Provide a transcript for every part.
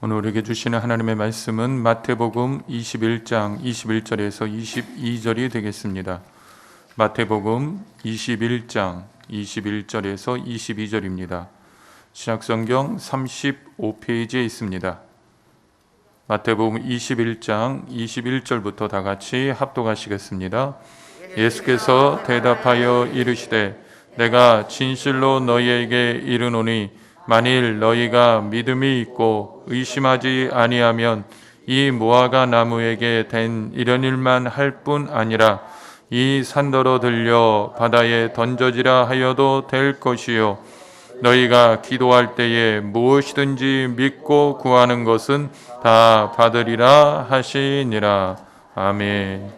오늘 우리에게 주시는 하나님의 말씀은 마태복음 21장 21절에서 22절이 되겠습니다. 마태복음 21장 21절에서 22절입니다. 신약성경 35페이지에 있습니다. 마태복음 21장 21절부터 다 같이 합독하시겠습니다. 예수께서 대답하여 이르시되 내가 진실로 너희에게 이르노니 만일 너희가 믿음이 있고 의심하지 아니하면 이 무화과 나무에게 된 이런 일만 할 뿐 아니라 이 산더러 들려 바다에 던져지라 하여도 될 것이요 너희가 기도할 때에 무엇이든지 믿고 구하는 것은 다 받으리라 하시니라. 아멘.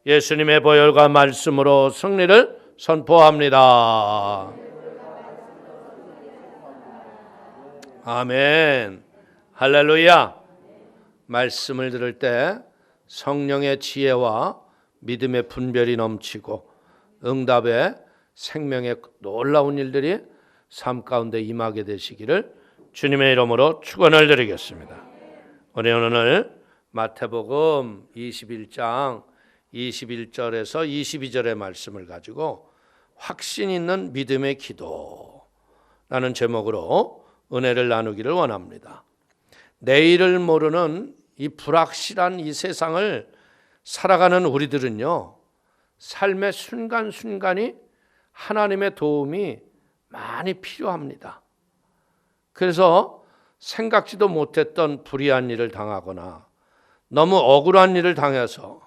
예수님의 보혈과 말씀으로 승리를 선포합니다. 아멘. 할렐루야. 말씀을 들을 때 성령의 지혜와 믿음의 분별이 넘치고 응답의 생명의 놀라운 일들이 삶 가운데 임하게 되시기를 주님의 이름으로 축원을 드리겠습니다. 우리 오늘 마태복음 21장 21절에서 22절의 말씀을 가지고 확신 있는 믿음의 기도라는 제목으로 은혜를 나누기를 원합니다. 내일을 모르는 이 불확실한 이 세상을 살아가는 우리들은요, 삶의 순간순간이 하나님의 도움이 많이 필요합니다. 그래서 생각지도 못했던 불의한 일을 당하거나 너무 억울한 일을 당해서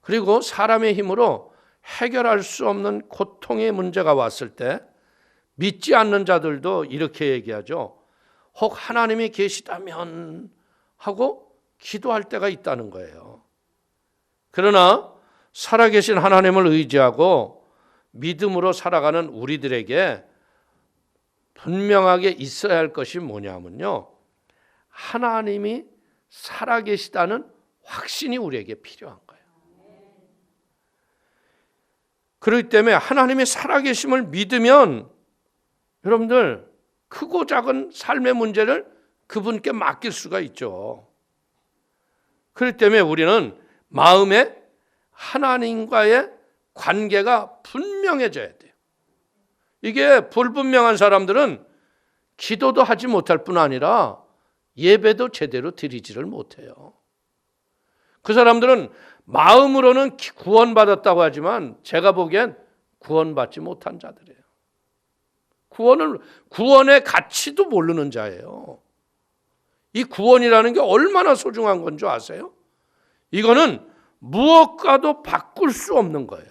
그리고 사람의 힘으로 해결할 수 없는 고통의 문제가 왔을 때 믿지 않는 자들도 이렇게 얘기하죠. 혹 하나님이 계시다면 하고 기도할 때가 있다는 거예요. 그러나 살아계신 하나님을 의지하고 믿음으로 살아가는 우리들에게 분명하게 있어야 할 것이 뭐냐면요, 하나님이 살아계시다는 확신이 우리에게 필요한 거예요. 그렇기 때문에 하나님이 살아계심을 믿으면 여러분들 크고 작은 삶의 문제를 그분께 맡길 수가 있죠. 그렇기 때문에 우리는 마음에 하나님과의 관계가 분명해져야 돼요. 이게 불분명한 사람들은 기도도 하지 못할 뿐 아니라 예배도 제대로 드리지를 못해요. 그 사람들은 마음으로는 구원받았다고 하지만 제가 보기엔 구원받지 못한 자들이에요. 구원의 가치도 모르는 자예요. 이 구원이라는 게 얼마나 소중한 건 줄 아세요? 이거는 무엇과도 바꿀 수 없는 거예요.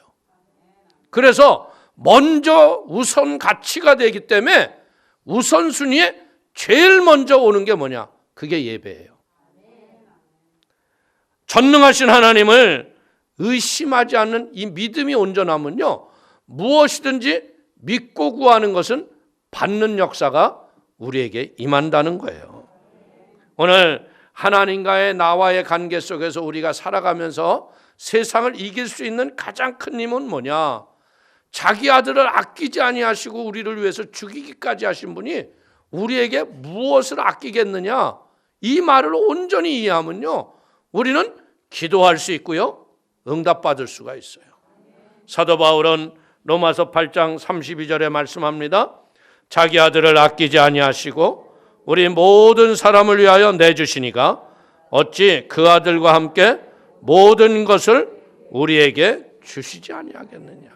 그래서 먼저 우선 가치가 되기 때문에 우선순위에 제일 먼저 오는 게 뭐냐? 그게 예배예요. 전능하신 하나님을 의심하지 않는 이 믿음이 온전하면요, 무엇이든지 믿고 구하는 것은 받는 역사가 우리에게 임한다는 거예요. 오늘 하나님과의 나와의 관계 속에서 우리가 살아가면서 세상을 이길 수 있는 가장 큰 힘은 뭐냐? 자기 아들을 아끼지 아니하시고 우리를 위해서 죽이기까지 하신 분이 우리에게 무엇을 아끼겠느냐? 이 말을 온전히 이해하면요, 우리는 기도할 수 있고요, 응답받을 수가 있어요. 사도 바울은 로마서 8장 32절에 말씀합니다. 자기 아들을 아끼지 아니하시고 우리 모든 사람을 위하여 내주시니가 어찌 그 아들과 함께 모든 것을 우리에게 주시지 아니하겠느냐.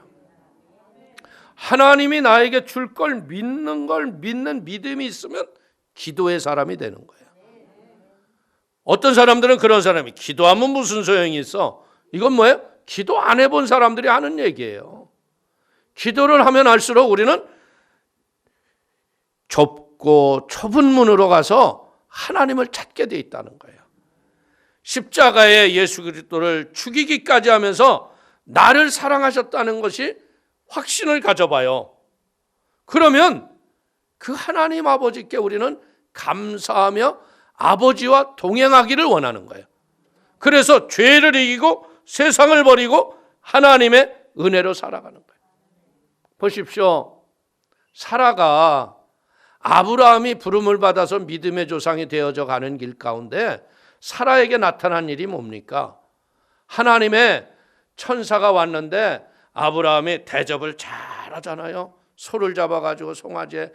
하나님이 나에게 줄 걸 믿는 믿음이 있으면 기도의 사람이 되는 거예요. 어떤 사람들은 그런 사람이 기도하면 무슨 소용이 있어? 이건 뭐예요? 기도 안 해본 사람들이 하는 얘기예요. 기도를 하면 할수록 우리는 좁고 좁은 문으로 가서 하나님을 찾게 돼 있다는 거예요. 십자가에 예수 그리스도를 죽이기까지 하면서 나를 사랑하셨다는 것이 확신을 가져봐요. 그러면 그 하나님 아버지께 우리는 감사하며 아버지와 동행하기를 원하는 거예요. 그래서 죄를 이기고 세상을 버리고 하나님의 은혜로 살아가는 거예요. 보십시오. 사라가 아브라함이 부름을 받아서 믿음의 조상이 되어져 가는 길 가운데 사라에게 나타난 일이 뭡니까? 하나님의 천사가 왔는데 아브라함이 대접을 잘 하잖아요. 소를 잡아가지고 송아지에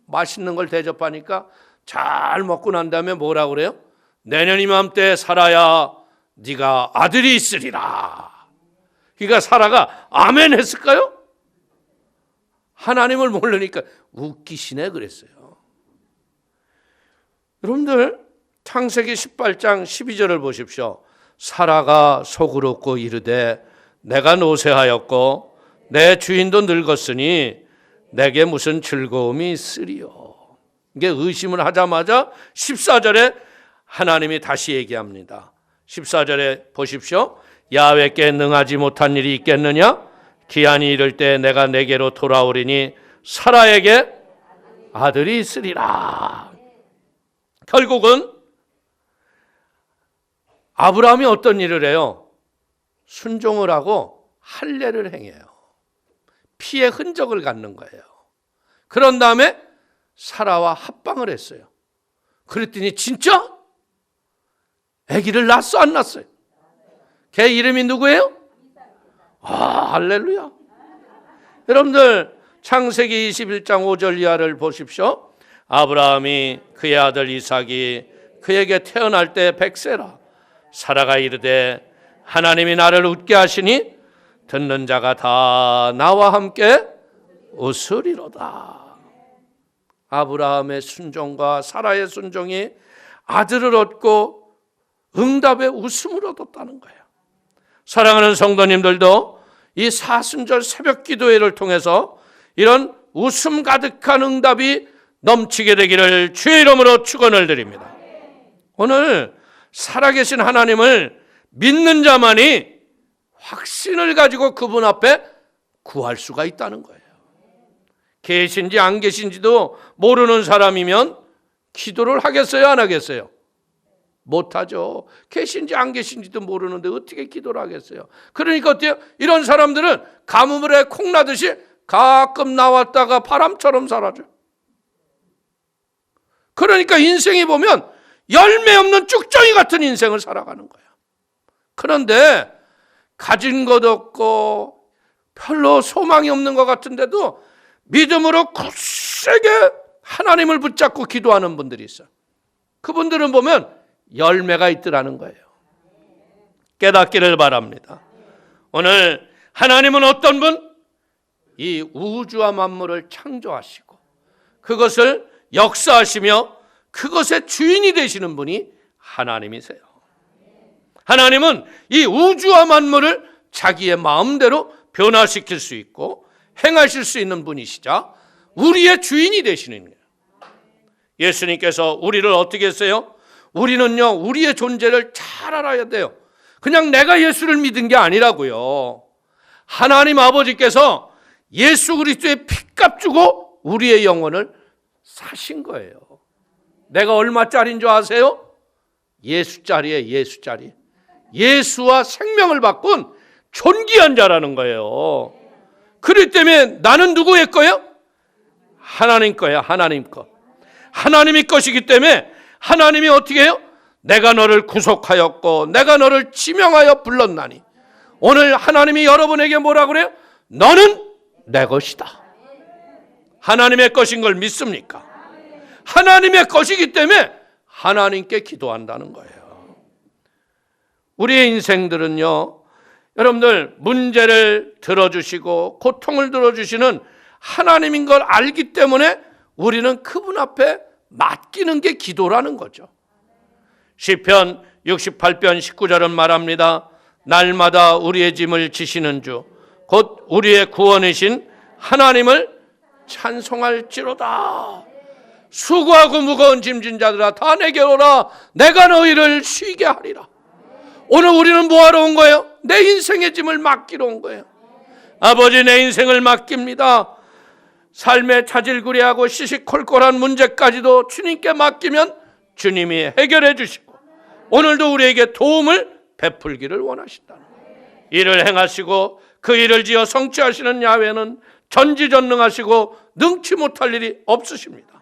맛있는 걸 대접하니까 잘 먹고 난 다음에 뭐라고 그래요? 내년 이맘때 사라야 네가 아들이 있으리라. 그러니까 사라가 아멘 했을까요? 하나님을 모르니까 웃기시네 그랬어요. 여러분들 창세기 18장 12절을 보십시오. 사라가 속으로 웃고 이르되 내가 노쇠하였고 내 주인도 늙었으니 내게 무슨 즐거움이 있으리요. 이게 의심을 하자마자 14절에 하나님이 다시 얘기합니다. 14절에 보십시오. 야훼께 능하지 못한 일이 있겠느냐? 기한이 이를 때 내가 내게로 돌아오리니 사라에게 아들이 있으리라. 결국은 아브라함이 어떤 일을 해요? 순종을 하고 할례를 행해요. 피의 흔적을 갖는 거예요. 그런 다음에 사라와 합방을 했어요. 그랬더니 진짜 아기를 낳았어 안 낳았어요? 걔 이름이 누구예요? 할렐루야. 여러분들 창세기 21장 5절 이하를 보십시오. 아브라함이 그의 아들 이삭이 그에게 태어날 때 100세라. 사라가 이르되 하나님이 나를 웃게 하시니 듣는 자가 다 나와 함께 웃으리로다. 아브라함의 순종과 사라의 순종이 아들을 얻고 응답의 웃음을 얻었다는 거예요. 사랑하는 성도님들도 이 사순절 새벽 기도회를 통해서 이런 웃음 가득한 응답이 넘치게 되기를 주의 이름으로 축원을 드립니다. 오늘 살아계신 하나님을 믿는 자만이 확신을 가지고 그분 앞에 구할 수가 있다는 거예요. 계신지 안 계신지도 모르는 사람이면 기도를 하겠어요, 안 하겠어요? 못하죠. 계신지 안 계신지도 모르는데 어떻게 기도를 하겠어요? 그러니까 어때요? 이런 사람들은 가물에 콩 나듯이 가끔 나왔다가 바람처럼 사라져요. 그러니까 인생이 보면 열매 없는 쭉정이 같은 인생을 살아가는 거야. 그런데 가진 것 없고 별로 소망이 없는 것 같은데도 믿음으로 굳세게 하나님을 붙잡고 기도하는 분들이 있어요. 그분들은 보면 열매가 있더라는 거예요. 깨닫기를 바랍니다. 오늘 하나님은 어떤 분? 이 우주와 만물을 창조하시고 그것을 역사하시며 그것의 주인이 되시는 분이 하나님이세요. 하나님은 이 우주와 만물을 자기의 마음대로 변화시킬 수 있고 행하실 수 있는 분이시자 우리의 주인이 되시는 거예요. 예수님께서 우리를 어떻게 했어요? 우리는요, 우리의 존재를 잘 알아야 돼요. 그냥 내가 예수를 믿은 게 아니라고요. 하나님 아버지께서 예수 그리스도의 피값 주고 우리의 영혼을 사신 거예요. 내가 얼마짜리인 줄 아세요? 예수짜리예요, 예수짜리. 예수와 생명을 바꾼 존귀한 자라는 거예요. 그렇기 때문에 나는 누구의 거예요? 하나님 거예요, 하나님 거. 하나님의 것이기 때문에 하나님이 어떻게 해요? 내가 너를 구속하였고 내가 너를 지명하여 불렀나니. 오늘 하나님이 여러분에게 뭐라 그래요? 너는 내 것이다. 하나님의 것인 걸 믿습니까? 하나님의 것이기 때문에 하나님께 기도한다는 거예요. 우리의 인생들은요, 여러분들 문제를 들어주시고 고통을 들어주시는 하나님인 걸 알기 때문에 우리는 그분 앞에 맡기는 게 기도라는 거죠. 시편 68편 19절은 말합니다. 날마다 우리의 짐을 지시는 주 곧 우리의 구원이신 하나님을 찬송할지로다. 수고하고 무거운 짐진 자들아 다 내게 오라. 내가 너희를 쉬게 하리라. 오늘 우리는 뭐하러 온 거예요? 내 인생의 짐을 맡기러 온 거예요. 아버지, 내 인생을 맡깁니다. 삶의 자질구레하고 시시콜콜한 문제까지도 주님께 맡기면 주님이 해결해 주시고 오늘도 우리에게 도움을 베풀기를 원하신다는 거예요. 이를 행하시고 그 일을 지어 성취하시는 야훼는 전지전능하시고 능치 못할 일이 없으십니다.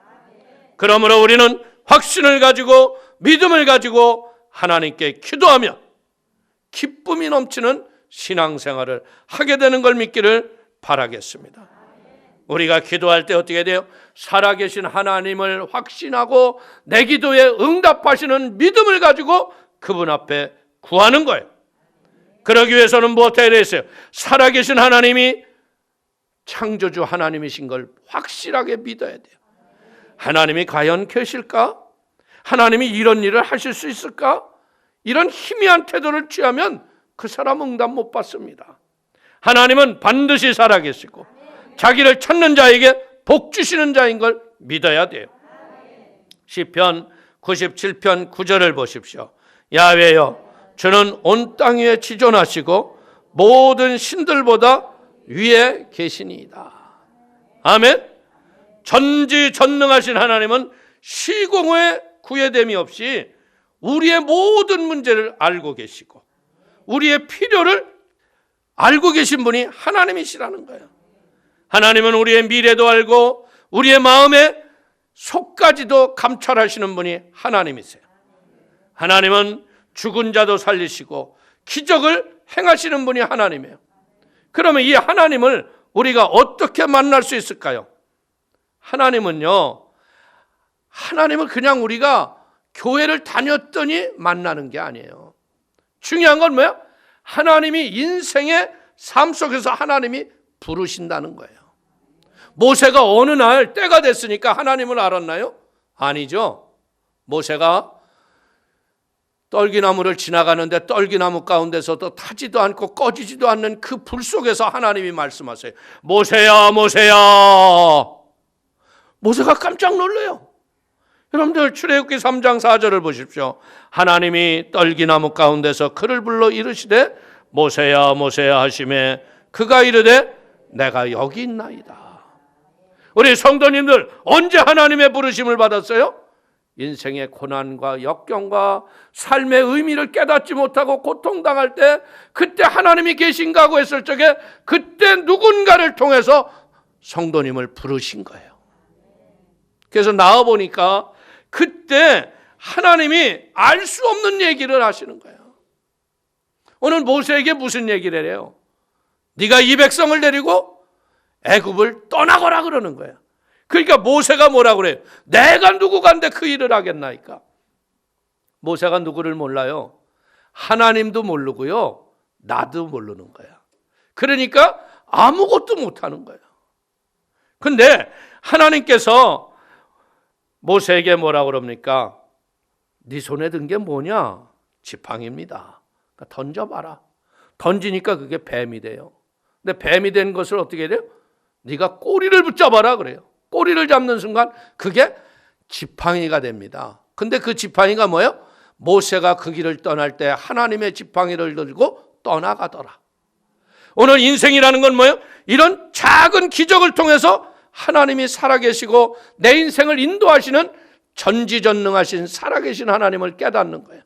그러므로 우리는 확신을 가지고 믿음을 가지고 하나님께 기도하며 기쁨이 넘치는 신앙생활을 하게 되는 걸 믿기를 바라겠습니다. 우리가 기도할 때 어떻게 돼요? 살아계신 하나님을 확신하고 내 기도에 응답하시는 믿음을 가지고 그분 앞에 구하는 거예요. 그러기 위해서는 무엇해야 되겠어요? 살아계신 하나님이 창조주 하나님이신 걸 확실하게 믿어야 돼요. 하나님이 과연 계실까? 하나님이 이런 일을 하실 수 있을까? 이런 희미한 태도를 취하면 그 사람 응답 못 받습니다. 하나님은 반드시 살아계시고 자기를 찾는 자에게 복 주시는 자인 걸 믿어야 돼요. 시편 97편 9절을 보십시오. 야훼여, 주는 온 땅 위에 지존하시고 모든 신들보다 위에 계시니이다. 아멘. 전지전능하신 하나님은 시공의 구애됨이 없이 우리의 모든 문제를 알고 계시고 우리의 필요를 알고 계신 분이 하나님이시라는 거예요. 하나님은 우리의 미래도 알고 우리의 마음의 속까지도 감찰하시는 분이 하나님이세요. 하나님은 죽은 자도 살리시고 기적을 행하시는 분이 하나님이에요. 그러면 이 하나님을 우리가 어떻게 만날 수 있을까요? 하나님은요, 하나님을 그냥 우리가 교회를 다녔더니 만나는 게 아니에요. 중요한 건 뭐야? 하나님이 인생의 삶 속에서 하나님이 부르신다는 거예요. 모세가 어느 날 때가 됐으니까 하나님을 알았나요? 아니죠. 모세가 떨기나무를 지나가는데 떨기나무 가운데서도 타지도 않고 꺼지지도 않는 그 불 속에서 하나님이 말씀하세요. 모세야, 모세야. 모세가 깜짝 놀라요. 여러분들 출애굽기 3장 4절을 보십시오. 하나님이 떨기나무 가운데서 그를 불러 이르시되 모세야, 모세야 하시매 그가 이르되 내가 여기 있나이다. 우리 성도님들 언제 하나님의 부르심을 받았어요? 인생의 고난과 역경과 삶의 의미를 깨닫지 못하고 고통당할 때 그때 하나님이 계신가 하고 했을 적에 그때 누군가를 통해서 성도님을 부르신 거예요. 그래서 나와보니까 그때 하나님이 알 수 없는 얘기를 하시는 거예요. 오늘 모세에게 무슨 얘기를 해요? 네가 이 백성을 데리고 애굽을 떠나거라 그러는 거예요. 그러니까 모세가 뭐라 그래요? 내가 누구간데 그 일을 하겠나이까? 모세가 누구를 몰라요? 하나님도 모르고요, 나도 모르는 거야. 그러니까 아무것도 못하는 거예요. 근데 하나님께서 모세에게 뭐라 그럽니까? 네 손에 든 게 뭐냐? 지팡이입니다. 그러니까 던져봐라. 던지니까 그게 뱀이 돼요. 근데 뱀이 된 것을 어떻게 해야 돼요? 네가 꼬리를 붙잡아라 그래요. 꼬리를 잡는 순간 그게 지팡이가 됩니다. 근데 그 지팡이가 뭐예요? 모세가 그 길을 떠날 때 하나님의 지팡이를 들고 떠나가더라. 오늘 인생이라는 건 뭐예요? 이런 작은 기적을 통해서 하나님이 살아계시고 내 인생을 인도하시는 전지전능하신 살아계신 하나님을 깨닫는 거예요.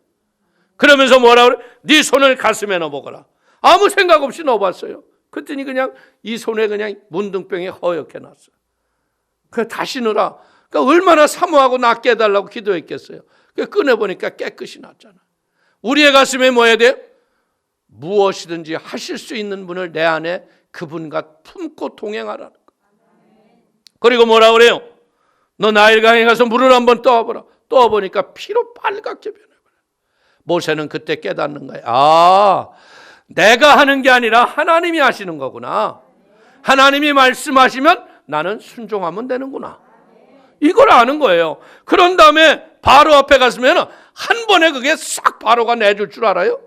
그러면서 뭐라 그래? 네 손을 가슴에 넣어보거라. 아무 생각 없이 넣어봤어요. 그랬더니 그냥 이 손에 그냥 문둥병이 허옇게 났어요. 그래서 다시 넣으라. 그러니까 얼마나 사모하고 낫게 해달라고 기도했겠어요. 그래서 꺼내보니까 깨끗이 났잖아. 우리의 가슴에 뭐 해야 돼요? 무엇이든지 하실 수 있는 분을 내 안에 그분과 품고 동행하라는 거. 그리고 뭐라 그래요? 너 나일강에 가서 물을 한번 떠와보라. 떠와보니까 피로 빨갛게 변해버려. 모세는 그때 깨닫는 거예요. 아, 내가 하는 게 아니라 하나님이 하시는 거구나. 하나님이 말씀하시면 나는 순종하면 되는구나. 이걸 아는 거예요. 그런 다음에 바로 앞에 갔으면 한 번에 그게 싹 바로가 내줄 줄 알아요?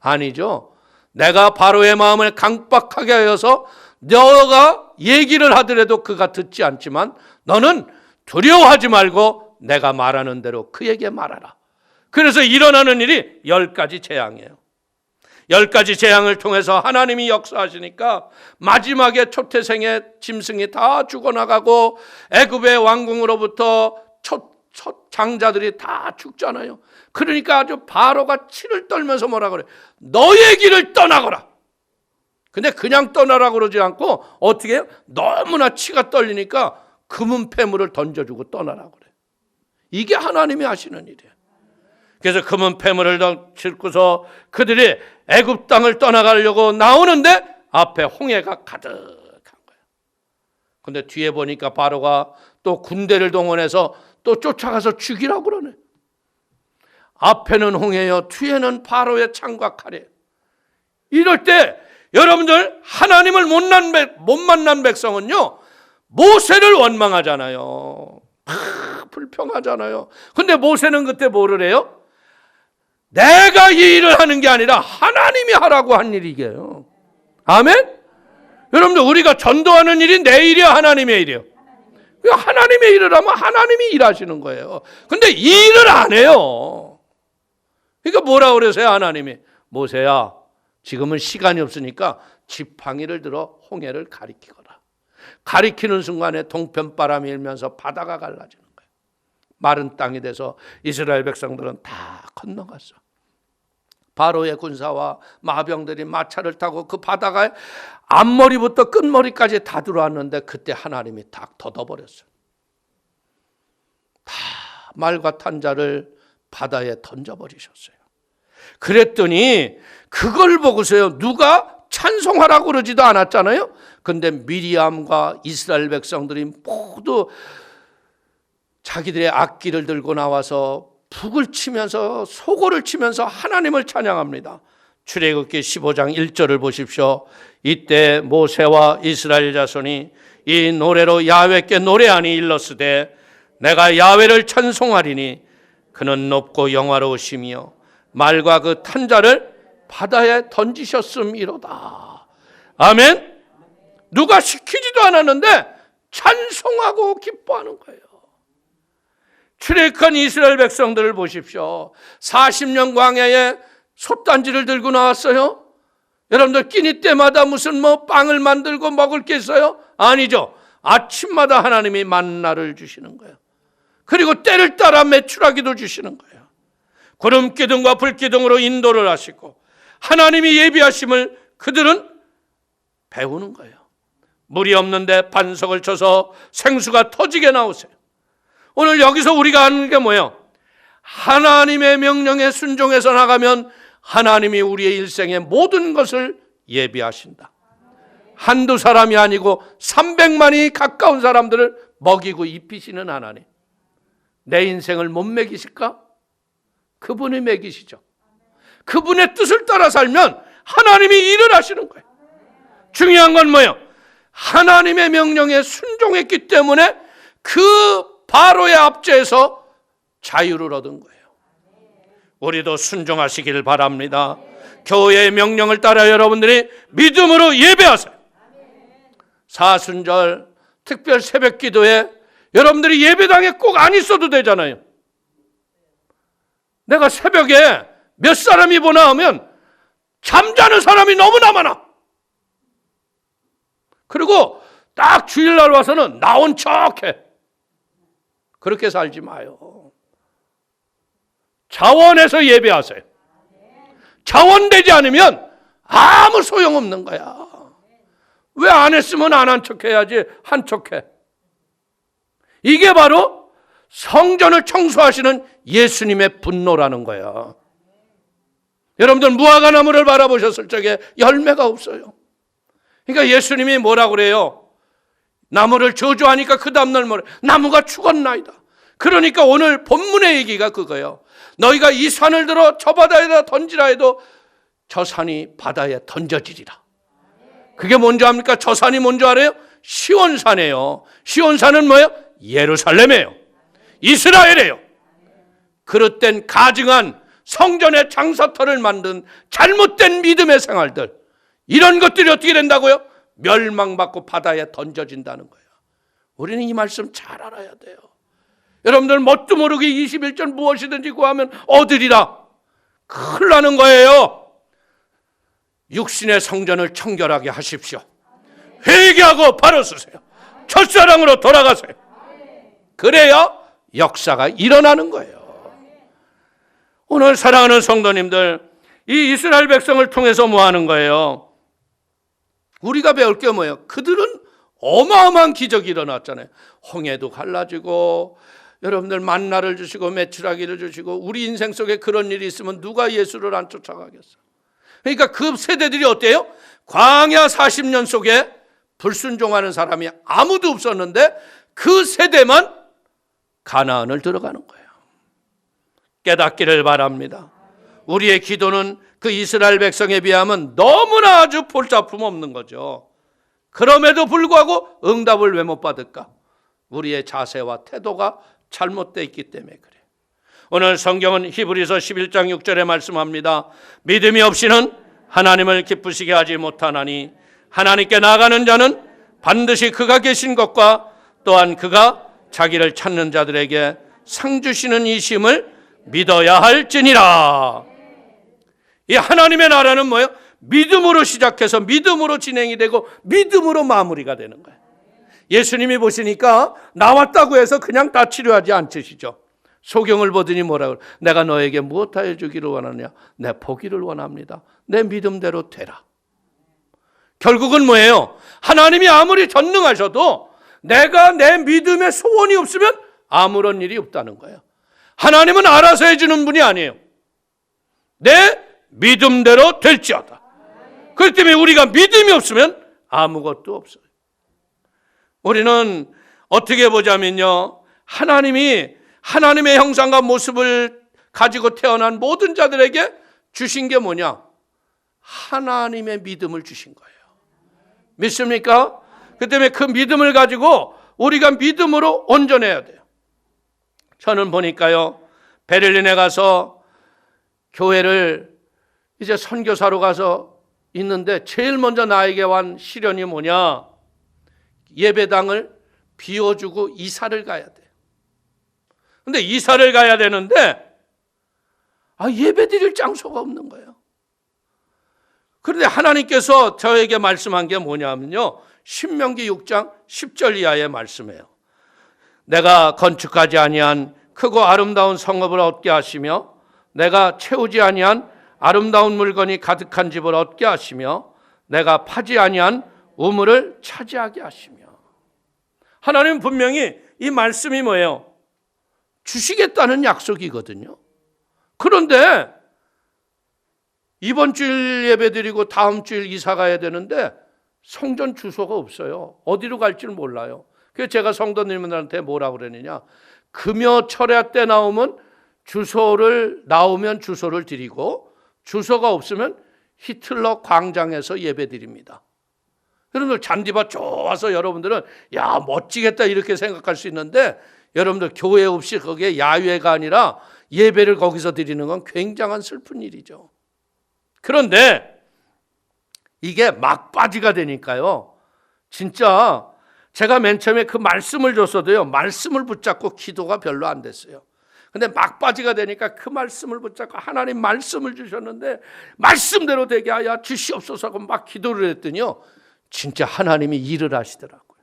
아니죠. 내가 바로의 마음을 강박하게 하여서 너가 얘기를 하더라도 그가 듣지 않지만 너는 두려워하지 말고 내가 말하는 대로 그에게 말하라. 그래서 일어나는 일이 10가지 재앙이에요. 10가지 재앙을 통해서 하나님이 역사하시니까 마지막에 초태생의 짐승이 다 죽어나가고 애굽의 왕궁으로부터 첫 장자들이 다 죽잖아요. 그러니까 아주 바로가 치를 떨면서 뭐라 그래? 너의 길을 떠나거라. 근데 그냥 떠나라고 그러지 않고 어떻게 해요? 너무나 치가 떨리니까 금은 패물을 던져주고 떠나라고 그래요. 이게 하나님이 하시는 일이에요. 그래서 금은 패물을 싣고서 그들이 애굽 땅을 떠나가려고 나오는데 앞에 홍해가 가득한 거예요. 근데 뒤에 보니까 바로가 또 군대를 동원해서 또 쫓아가서 죽이라고 그러네. 앞에는 홍해요, 뒤에는 바로의 창과 칼이에요. 이럴 때 여러분들, 하나님을 못 만난 백성은요, 모세를 원망하잖아요. 불평하잖아요. 근데 모세는 그때 뭐를 해요? 내가 이 일을 하는 게 아니라 하나님이 하라고 한 일이게요. 아멘? 여러분들, 우리가 전도하는 일이 내 일이야, 하나님의 일이에요? 하나님의 일을 하면 하나님이 일하시는 거예요. 근데 이 일을 안 해요. 그러니까 뭐라 그러세요, 하나님이? 모세야, 지금은 시간이 없으니까 지팡이를 들어 홍해를 가리키거라. 가리키는 순간에 동편바람이 일면서 바다가 갈라지는 거예요. 마른 땅이 돼서 이스라엘 백성들은 다 건너갔어. 바로의 군사와 마병들이 마차를 타고 그 바다가에 앞머리부터 끝머리까지 다 들어왔는데 그때 하나님이 딱 걷어버렸어요. 다 말과 탄자를 바다에 던져버리셨어요. 그랬더니 그걸 보고서요, 누가 찬송하라고 그러지도 않았잖아요. 근데 미리암과 이스라엘 백성들이 모두 자기들의 악기를 들고 나와서 북을 치면서 소고를 치면서 하나님을 찬양합니다. 출애굽기 15장 1절을 보십시오. 이때 모세와 이스라엘 자손이 이 노래로 야훼께 노래하니 일렀으되 내가 야훼를 찬송하리니 그는 높고 영화로우시며 말과 그 탄자를 바다에 던지셨음이로다. 아멘. 누가 시키지도 않았는데 찬송하고 기뻐하는 거예요. 출애굽한 이스라엘 백성들을 보십시오. 40년 광야에 솥단지를 들고 나왔어요. 여러분들, 끼니 때마다 무슨 빵을 만들고 먹을 게 있어요? 아니죠. 아침마다 하나님이 만나를 주시는 거예요. 그리고 때를 따라 메추라기도 주시는 거예요. 구름 기둥과 불 기둥으로 인도를 하시고 하나님이 예비하심을 그들은 배우는 거예요. 물이 없는데 반석을 쳐서 생수가 터지게 나오세요. 오늘 여기서 우리가 하는 게 뭐예요? 하나님의 명령에 순종해서 나가면 하나님이 우리의 일생의 모든 것을 예비하신다. 한두 사람이 아니고 300만이 가까운 사람들을 먹이고 입히시는 하나님. 내 인생을 못 먹이실까? 그분이 먹이시죠. 그분의 뜻을 따라 살면 하나님이 일을 하시는 거예요. 중요한 건 뭐예요? 하나님의 명령에 순종했기 때문에 그 바로의 압제에서 자유를 얻은 거예요. 우리도 순종하시길 바랍니다. 교회의 명령을 따라 여러분들이 믿음으로 예배하세요. 사순절 특별 새벽 기도에 여러분들이 예배당에 꼭 안 있어도 되잖아요. 내가 새벽에 몇 사람이 보나 하면 잠자는 사람이 너무나 많아. 그리고 딱 주일날 와서는 나온 척해. 그렇게 살지 마요. 자원해서 예배하세요. 자원되지 않으면 아무 소용없는 거야. 왜 안 했으면 안 한 척해야지 한 척해. 이게 바로 성전을 청소하시는 예수님의 분노라는 거야. 여러분들, 무화과 나무를 바라보셨을 적에 열매가 없어요. 그러니까 예수님이 뭐라고 그래요? 나무를 저주하니까 그 다음날 뭐래? 나무가 죽었나이다. 그러니까 오늘 본문의 얘기가 그거예요. 너희가 이 산을 들어 저 바다에다 던지라 해도 저 산이 바다에 던져지리라. 그게 뭔지 압니까? 저 산이 뭔지 알아요? 시온산이에요. 시온산은 뭐예요? 예루살렘이에요. 이스라엘이에요. 그릇된 가증한 성전의 장사터를 만든 잘못된 믿음의 생활들, 이런 것들이 어떻게 된다고요? 멸망받고 바다에 던져진다는 거예요. 우리는 이 말씀 잘 알아야 돼요. 여러분들, 뭣도 모르게 21절 무엇이든지 구하면 얻으리라. 큰일 나는 거예요. 육신의 성전을 청결하게 하십시오. 회개하고 바로 서세요. 첫사랑으로 돌아가세요. 그래야 역사가 일어나는 거예요. 오늘 사랑하는 성도님들, 이 이스라엘 백성을 통해서 뭐 하는 거예요? 우리가 배울 게 뭐예요? 그들은 어마어마한 기적이 일어났잖아요. 홍해도 갈라지고 여러분들 만나를 주시고 메추라기를 주시고 우리 인생 속에 그런 일이 있으면 누가 예수를 안 쫓아가겠어? 그러니까 그 세대들이 어때요? 광야 40년 속에 불순종하는 사람이 아무도 없었는데 그 세대만 가나안을 들어가는 거예요. 깨닫기를 바랍니다. 우리의 기도는 그 이스라엘 백성에 비하면 너무나 아주 볼작품 없는 거죠. 그럼에도 불구하고 응답을 왜 못 받을까? 우리의 자세와 태도가 잘못되어 있기 때문에 그래요. 오늘 성경은 히브리서 11장 6절에 말씀합니다. 믿음이 없이는 하나님을 기쁘시게 하지 못하나니 하나님께 나아가는 자는 반드시 그가 계신 것과 또한 그가 자기를 찾는 자들에게 상 주시는 이심을 믿어야 할지니라. 이 하나님의 나라는 뭐예요? 믿음으로 시작해서 믿음으로 진행이 되고 믿음으로 마무리가 되는 거예요. 예수님이 보시니까 나왔다고 해서 그냥 다 치료하지 않으시죠. 소경을 보더니 뭐라고 그래요? 내가 너에게 무엇하여 주기를 원하느냐? 내 포기를 원합니다. 내 믿음대로 되라. 결국은 뭐예요? 하나님이 아무리 전능하셔도 내가 내 믿음의 소원이 없으면 아무런 일이 없다는 거예요. 하나님은 알아서 해주는 분이 아니에요. 내 믿음대로 될지어다. 그렇기 때문에 우리가 믿음이 없으면 아무것도 없어요. 우리는 어떻게 보자면요, 하나님이 하나님의 형상과 모습을 가지고 태어난 모든 자들에게 주신 게 뭐냐? 하나님의 믿음을 주신 거예요. 믿습니까? 그 때문에 그 믿음을 가지고 우리가 믿음으로 온전해야 돼요. 저는 보니까요, 베를린에 가서 교회를 이제 선교사로 가서 있는데 제일 먼저 나에게 온 시련이 뭐냐? 예배당을 비워주고 이사를 가야 돼. 근데 이사를 가야 되는데 예배 드릴 장소가 없는 거예요. 그런데 하나님께서 저에게 말씀한 게 뭐냐면요, 신명기 6장 10절 이하의 말씀이에요. 내가 건축하지 아니한 크고 아름다운 성읍을 얻게 하시며 내가 채우지 아니한 아름다운 물건이 가득한 집을 얻게 하시며 내가 파지 아니한 우물을 차지하게 하시며. 하나님은 분명히 이 말씀이 뭐예요? 주시겠다는 약속이거든요. 그런데 이번 주일 예배 드리고 다음 주일 이사 가야 되는데 성전 주소가 없어요. 어디로 갈지를 몰라요. 그래서 제가 성도님들한테 뭐라고 그러느냐, 금요 철야 때 나오면 주소를 드리고 주소가 없으면 히틀러 광장에서 예배 드립니다. 여러분들 잔디밭 좋아서 여러분들은 야 멋지겠다 이렇게 생각할 수 있는데 여러분들 교회 없이 거기에 야외가 아니라 예배를 거기서 드리는 건 굉장한 슬픈 일이죠. 그런데 이게 막바지가 되니까요, 진짜 제가 맨 처음에 그 말씀을 줬어도요, 말씀을 붙잡고 기도가 별로 안 됐어요. 근데 막바지가 되니까 그 말씀을 붙잡고 하나님 말씀을 주셨는데 말씀대로 되게 하여 주시옵소서 하고 막 기도를 했더니요, 진짜 하나님이 일을 하시더라고요.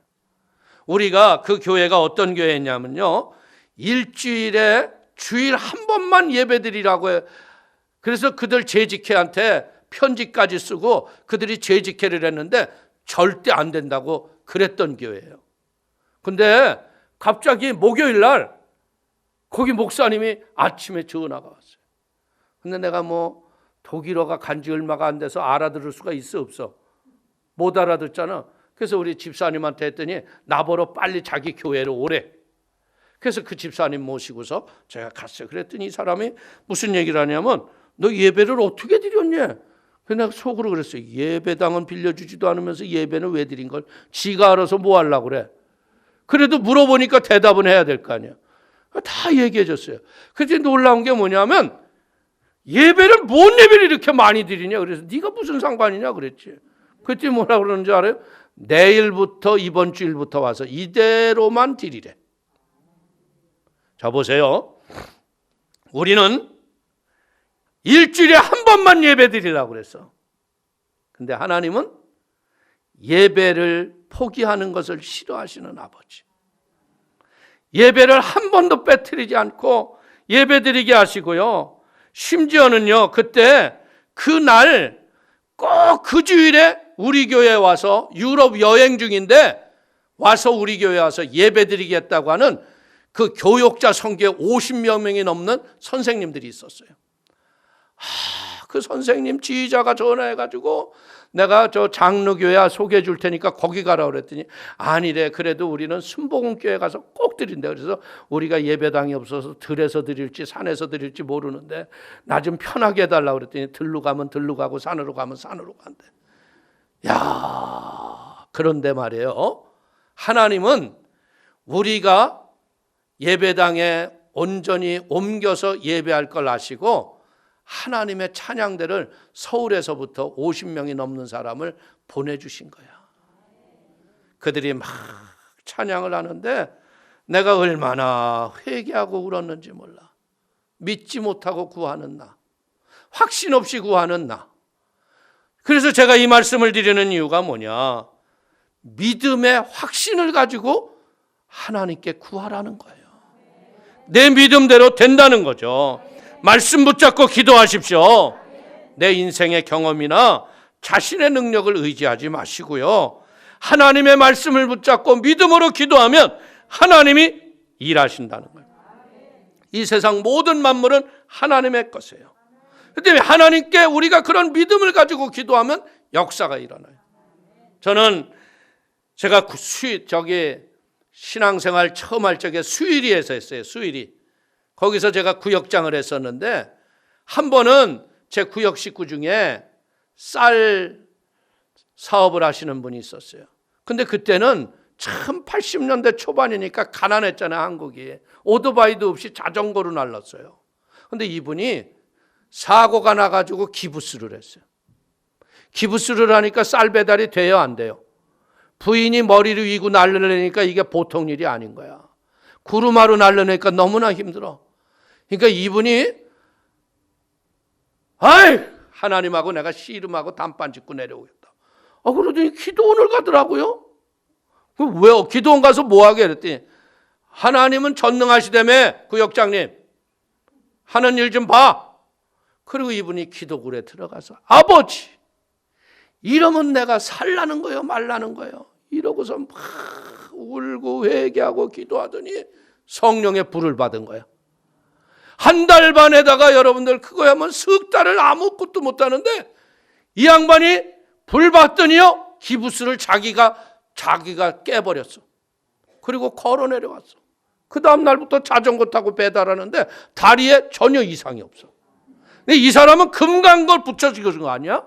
우리가 그 교회가 어떤 교회냐면요, 일주일에 주일 한 번만 예배드리라고 해요. 그래서 그들 재직회한테 편지까지 쓰고 그들이 재직회를 했는데 절대 안 된다고 그랬던 교회예요. 근데 갑자기 목요일 날 거기 목사님이 아침에 전화가 왔어요. 근데 내가 뭐 독일어가 간지 얼마가 안 돼서 알아들을 수가 있어 없어? 못 알아듣잖아. 그래서 우리 집사님한테 했더니 나보러 빨리 자기 교회로 오래. 그래서 그 집사님 모시고서 제가 갔어요. 그랬더니 이 사람이 무슨 얘기를 하냐면 너 예배를 어떻게 드렸니? 그래서 내가 속으로 그랬어요. 예배당은 빌려주지도 않으면서 예배는 왜 드린 걸? 지가 알아서 뭐 하려고 그래? 그래도 물어보니까 대답은 해야 될 거 아니야. 다 얘기해 줬어요. 그래서 놀라운 게 뭐냐면 예배를 뭔 예배를 이렇게 많이 드리냐? 그래서 네가 무슨 상관이냐 그랬지. 그때 뭐라고 그러는지 알아요? 내일부터 이번 주일부터 와서 이대로만 드리래. 자 보세요. 우리는 일주일에 한 번만 예배 드리라고 그랬어. 근데 하나님은 예배를 포기하는 것을 싫어하시는 아버지. 예배를 한 번도 빼뜨리지 않고 예배 드리게 하시고요. 심지어는요, 그때 그날 꼭 그 주일에 우리 교회에 와서 유럽 여행 중인데 와서 우리 교회에 와서 예배드리겠다고 하는 그 교역자 선교에 50명이 넘는 선생님들이 있었어요. 그 선생님 지휘자가 전화해가지고 내가 저 장로교회 소개해 줄 테니까 거기 가라 그랬더니 아니래, 그래도 우리는 순복음교회 가서 꼭 드린다. 그래서 우리가 예배당이 없어서 들에서 드릴지 산에서 드릴지 모르는데 나 좀 편하게 해달라고 그랬더니 들로 가면 들로 가고 산으로 가면 산으로 간대. 야, 그런데 말이에요, 하나님은 우리가 예배당에 온전히 옮겨서 예배할 걸 아시고 하나님의 찬양대를 서울에서부터 50명이 넘는 사람을 보내주신 거야. 그들이 막 찬양을 하는데 내가 얼마나 회개하고 울었는지 몰라. 믿지 못하고 구하는 나, 확신 없이 구하는 나. 그래서 제가 이 말씀을 드리는 이유가 뭐냐, 믿음의 확신을 가지고 하나님께 구하라는 거예요. 내 믿음대로 된다는 거죠. 말씀 붙잡고 기도하십시오. 내 인생의 경험이나 자신의 능력을 의지하지 마시고요, 하나님의 말씀을 붙잡고 믿음으로 기도하면 하나님이 일하신다는 거예요. 이 세상 모든 만물은 하나님의 것이에요. 그런데 하나님께 우리가 그런 믿음을 가지고 기도하면 역사가 일어나요. 저는 제가 신앙생활 처음 할 적에 수일이에서 했어요. 수일이. 거기서 제가 구역장을 했었는데 한 번은 제 구역 식구 중에 쌀 사업을 하시는 분이 있었어요. 근데 그때는 참 80년대 초반이니까 가난했잖아요, 한국이. 오토바이도 없이 자전거로 날랐어요. 근데 이분이 사고가 나가지고 기부스를 했어요. 기부스를 하니까 쌀 배달이 돼요, 안 돼요? 부인이 머리를 위고 날려내니까 이게 보통 일이 아닌 거야. 구루마루 날려내니까 너무나 힘들어. 그러니까 이분이 하나님하고 내가 씨름하고 단판 짓고 내려오겠다. 그러더니 기도원을 가더라고요. 왜요? 기도원 가서 뭐 하게 그랬더니 하나님은 전능하시다며 구역장님 하는 일 좀 봐. 그리고 이분이 기도굴에 들어가서 아버지 이러면 내가 살라는 거예요, 말라는 거예요? 이러고서 막 울고 회개하고 기도하더니 성령의 불을 받은 거예요. 한 달 반에다가 여러분들 그거야면 석 달을 아무것도 못하는데 이 양반이 불 받더니요 기부스를 자기가 깨버렸어. 그리고 걸어 내려왔어. 그 다음 날부터 자전거 타고 배달하는데 다리에 전혀 이상이 없어. 근데 이 사람은 금강걸 붙여주는 거 아니야?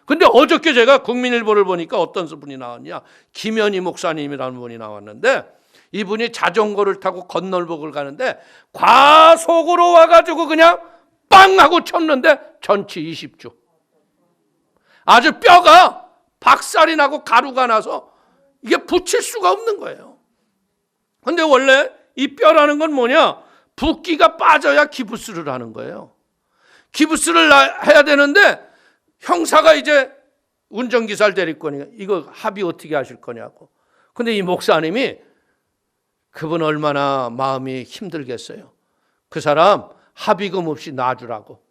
근데 어저께 제가 국민일보를 보니까 어떤 분이 나왔냐, 김현희 목사님이라는 분이 나왔는데 이분이 자전거를 타고 건널복을 가는데 과속으로 와가지고 그냥 빵 하고 쳤는데 전치 20주. 아주 뼈가 박살이 나고 가루가 나서 이게 붙일 수가 없는 거예요. 근데 원래 이 뼈라는 건 뭐냐, 붓기가 빠져야 기부스를 하는 거예요. 기부스를 해야 되는데 형사가 이제 운전기사를 데릴 거니까 이거 합의 어떻게 하실 거냐고. 근데 이 목사님이 그분 얼마나 마음이 힘들겠어요. 그 사람 합의금 없이 놔주라고.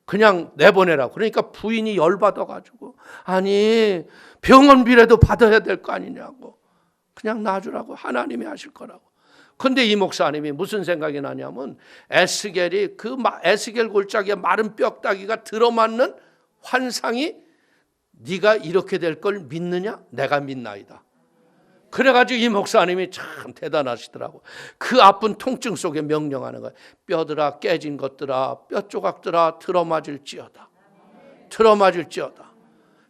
그냥 내보내라고. 그러니까 부인이 열받아가지고 아니 병원비라도 받아야 될 거 아니냐고. 그냥 놔주라고. 하나님이 하실 거라고. 근데 이 목사님이 무슨 생각이 나냐면 에스겔이 그 에스겔 골짜기에 마른 뼈다귀가 들어맞는 환상이 네가 이렇게 될 걸 믿느냐? 내가 믿나이다. 그래가지고 이 목사님이 참 대단하시더라고. 그 아픈 통증 속에 명령하는 거예요. 뼈들아 깨진 것들아 뼈 조각들아 들어맞을지어다. 들어맞을지어다.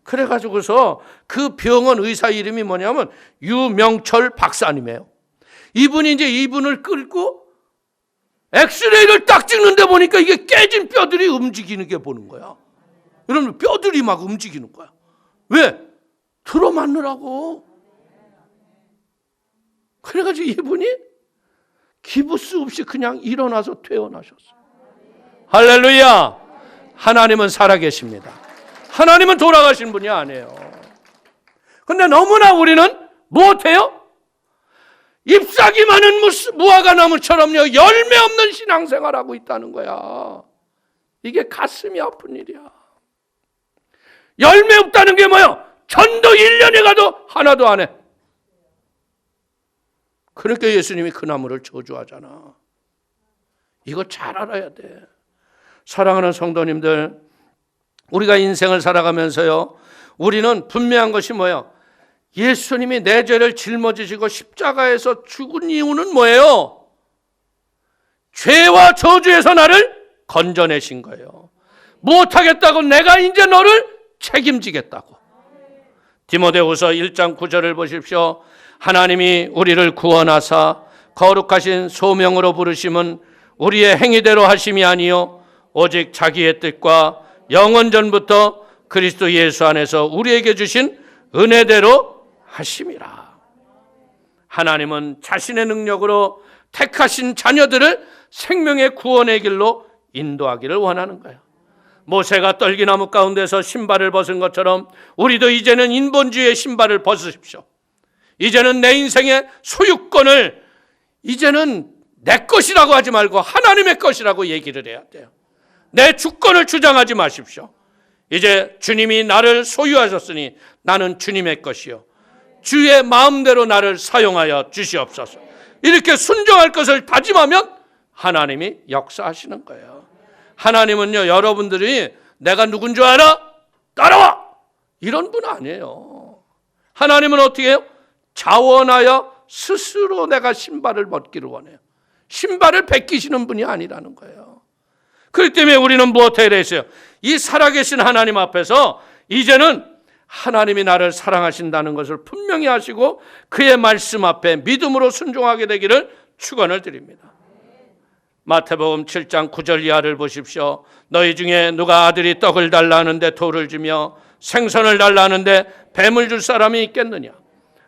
그래가지고서 그 병원 의사 이름이 뭐냐면 유명철 박사님이에요. 이분이 이제 이분을 끌고 엑스레이를 딱 찍는데 보니까 이게 깨진 뼈들이 움직이는 게 보는 거야. 여러분 뼈들이 막 움직이는 거야. 왜? 들어맞느라고. 그래가지고 이분이 기부스 없이 그냥 일어나서 퇴원하셨어요. 할렐루야. 하나님은 살아계십니다. 하나님은 돌아가신 분이 아니에요. 근데 너무나 우리는 못해요? 잎사귀 많은 무화과 나무처럼요 열매 없는 신앙생활하고 있다는 거야. 이게 가슴이 아픈 일이야. 열매 없다는 게 뭐야? 전도 1년이 가도 하나도 안 해. 그러니까 예수님이 그 나무를 저주하잖아. 이거 잘 알아야 돼. 사랑하는 성도님들, 우리가 인생을 살아가면서요, 우리는 분명한 것이 뭐예요? 예수님이 내 죄를 짊어지시고 십자가에서 죽은 이유는 뭐예요? 죄와 저주에서 나를 건져내신 거예요. 못하겠다고 내가 이제 너를 책임지겠다고. 디모데후서 1장 9절을 보십시오. 하나님이 우리를 구원하사 거룩하신 소명으로 부르심은 우리의 행위대로 하심이 아니요 오직 자기의 뜻과 영원 전부터 그리스도 예수 안에서 우리에게 주신 은혜대로 하심이라. 하나님은 자신의 능력으로 택하신 자녀들을 생명의 구원의 길로 인도하기를 원하는 거예요. 모세가 떨기나무 가운데서 신발을 벗은 것처럼 우리도 이제는 인본주의의 신발을 벗으십시오. 이제는 내 인생의 소유권을 이제는 내 것이라고 하지 말고 하나님의 것이라고 얘기를 해야 돼요. 내 주권을 주장하지 마십시오. 이제 주님이 나를 소유하셨으니 나는 주님의 것이요 주의 마음대로 나를 사용하여 주시옵소서. 이렇게 순종할 것을 다짐하면 하나님이 역사하시는 거예요. 하나님은요, 여러분들이 내가 누군 줄 알아? 따라와! 이런 분 아니에요. 하나님은 어떻게 해요? 자원하여 스스로 내가 신발을 벗기를 원해요. 신발을 벗기시는 분이 아니라는 거예요. 그렇기 때문에 우리는 무엇에 대해서요? 이 살아계신 하나님 앞에서 이제는 하나님이 나를 사랑하신다는 것을 분명히 하시고 그의 말씀 앞에 믿음으로 순종하게 되기를 축원을 드립니다. 마태복음 7장 9절 이하를 보십시오. 너희 중에 누가 아들이 떡을 달라 하는데 돌을 주며 생선을 달라 하는데 뱀을 줄 사람이 있겠느냐?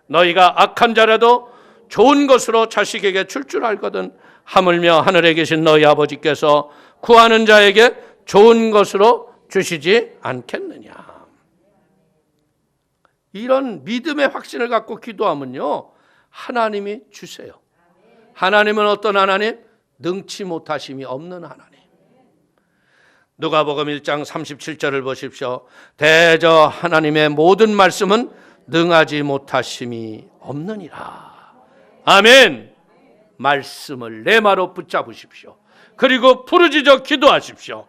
너희가 악한 자라도 좋은 것으로 자식에게 줄 알거든 하물며 하늘에 계신 너희 아버지께서 구하는 자에게 좋은 것으로 주시지 않겠느냐. 이런 믿음의 확신을 갖고 기도하면요, 하나님이 주세요. 하나님은 어떤 하나님? 능치 못하심이 없는 하나님. 누가복음 1장 37절을 보십시오. 대저 하나님의 모든 말씀은 능하지 못하심이 없느니라. 아멘. 말씀을 레마로 붙잡으십시오. 그리고 부르짖어 기도하십시오.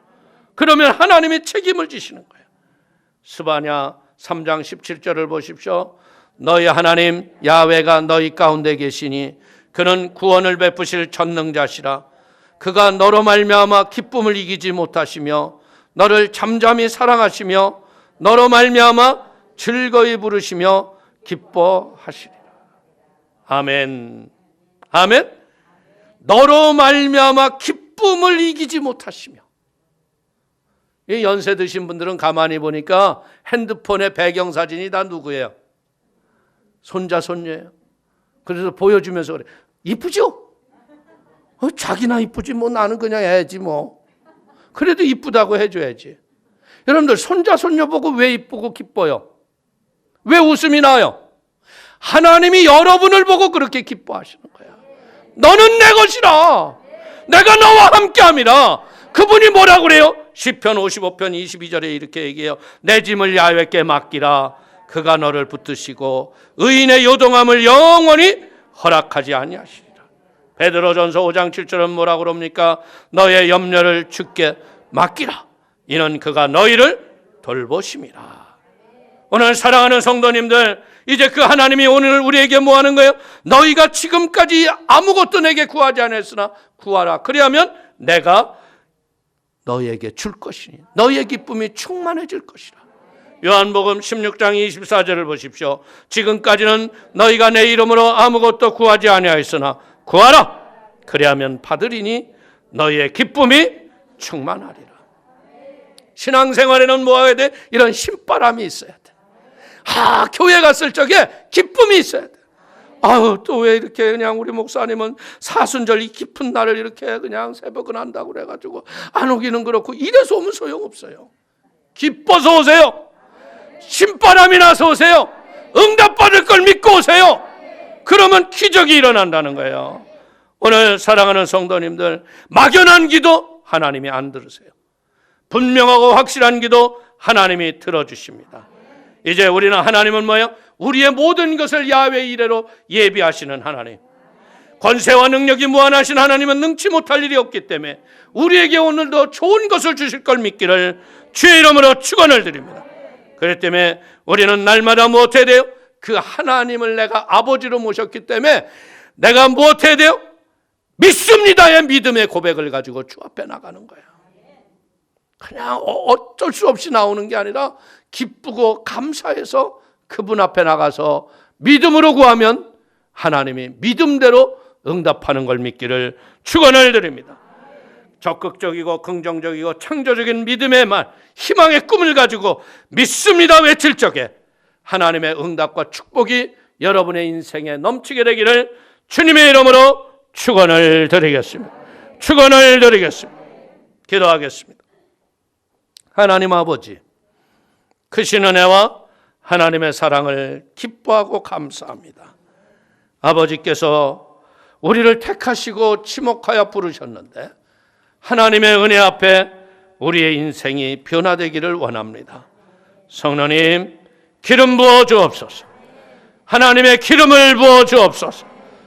그러면 하나님이 책임을 지시는 거예요. 스바냐 3장 17절을 보십시오. 너희 하나님 야훼가 너희 가운데 계시니 그는 구원을 베푸실 전능자시라. 그가 너로 말미암아 기쁨을 이기지 못하시며 너를 잠잠히 사랑하시며 너로 말미암아 즐거이 부르시며 기뻐하시리라. 아멘. 아멘. 너로 말미암아 기쁨을 이기지 못하시며. 이 연세 드신 분들은 가만히 보니까 핸드폰의 배경사진이 다 누구예요? 손자 손녀예요. 그래서 보여주면서 그래. 이쁘죠? 자기나 이쁘지 뭐 나는 그냥 해야지 뭐. 그래도 이쁘다고 해줘야지. 여러분들 손자 손녀 보고 왜 이쁘고 기뻐요? 왜 웃음이 나요? 하나님이 여러분을 보고 그렇게 기뻐하시는 거야. 너는 내 것이라. 내가 너와 함께함이라. 그분이 뭐라고 그래요? 시편 55편 22절에 이렇게 얘기해요. 내 짐을 야훼께 맡기라. 그가 너를 붙드시고 의인의 요동함을 영원히 허락하지 아니하시리라. 베드로전서 5장 7절은 뭐라고 그럽니까? 너의 염려를 주께 맡기라. 이는 그가 너희를 돌보심이라. 오늘 사랑하는 성도님들, 이제 그 하나님이 오늘 우리에게 뭐 하는 거예요? 너희가 지금까지 아무것도 내게 구하지 않았으나 구하라. 그리하면 내가 너희에게 줄 것이니 너희의 기쁨이 충만해질 것이라. 요한복음 16장 24절을 보십시오. 지금까지는 너희가 내 이름으로 아무것도 구하지 아니하였으나 구하라. 그리하면 받으리니 너희의 기쁨이 충만하리라. 신앙생활에는 뭐 해야 돼? 이런 신바람이 있어야 돼. 교회 갔을 적에 기쁨이 있어야 돼. 또 왜 이렇게 그냥 우리 목사님은 사순절 이 깊은 날을 이렇게 그냥 새벽은 한다고 그래가지고 안 오기는 그렇고 이래서 오면 소용없어요. 기뻐서 오세요. 신바람이 나서 오세요. 응답받을 걸 믿고 오세요. 그러면 기적이 일어난다는 거예요. 오늘 사랑하는 성도님들, 막연한 기도 하나님이 안 들으세요. 분명하고 확실한 기도 하나님이 들어주십니다. 이제 우리는 하나님은 뭐예요? 우리의 모든 것을 야훼 이레로 예비하시는 하나님. 권세와 능력이 무한하신 하나님은 능치 못할 일이 없기 때문에 우리에게 오늘도 좋은 것을 주실 걸 믿기를 주의 이름으로 축원을 드립니다. 그렇기 때문에 우리는 날마다 무엇해야 돼요? 그 하나님을 내가 아버지로 모셨기 때문에 내가 무엇해야 돼요? 믿습니다의 믿음의 고백을 가지고 주 앞에 나가는 거예요. 그냥 어쩔 수 없이 나오는 게 아니라 기쁘고 감사해서 그분 앞에 나가서 믿음으로 구하면 하나님이 믿음대로 응답하는 걸 믿기를 축원을 드립니다. 적극적이고 긍정적이고 창조적인 믿음의 말, 희망의 꿈을 가지고 믿습니다 외칠 적에 하나님의 응답과 축복이 여러분의 인생에 넘치게 되기를 주님의 이름으로 축원을 드리겠습니다. 축원을 드리겠습니다. 기도하겠습니다. 하나님 아버지, 크신 은혜와 하나님의 사랑을 기뻐하고 감사합니다. 아버지께서 우리를 택하시고 지목하여 부르셨는데 하나님의 은혜 앞에 우리의 인생이 변화되기를 원합니다. 성령님, 기름 부어 주옵소서. 하나님의 기름을 부어 주옵소서.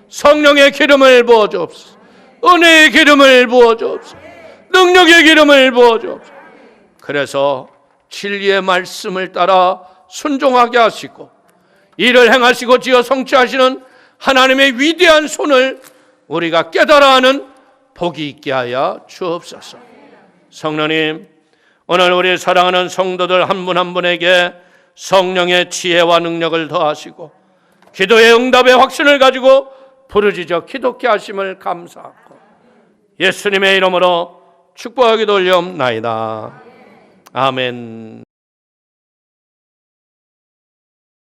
성령의 기름을 부어 주옵소서. 은혜의 기름을 부어 주옵소서. 능력의 기름을 부어 주옵소서. 그래서 진리의 말씀을 따라 순종하게 하시고 이를 행하시고 지어 성취하시는 하나님의 위대한 손을 우리가 깨달아하는 복이 있게 하여 주옵소서. 성령님, 오늘 우리 사랑하는 성도들 한 분 한 분에게 성령의 지혜와 능력을 더하시고 기도의 응답의 확신을 가지고 부르짖어 기도케 하심을 감사하고 예수님의 이름으로 축복하기도 올려옵나이다. 아멘.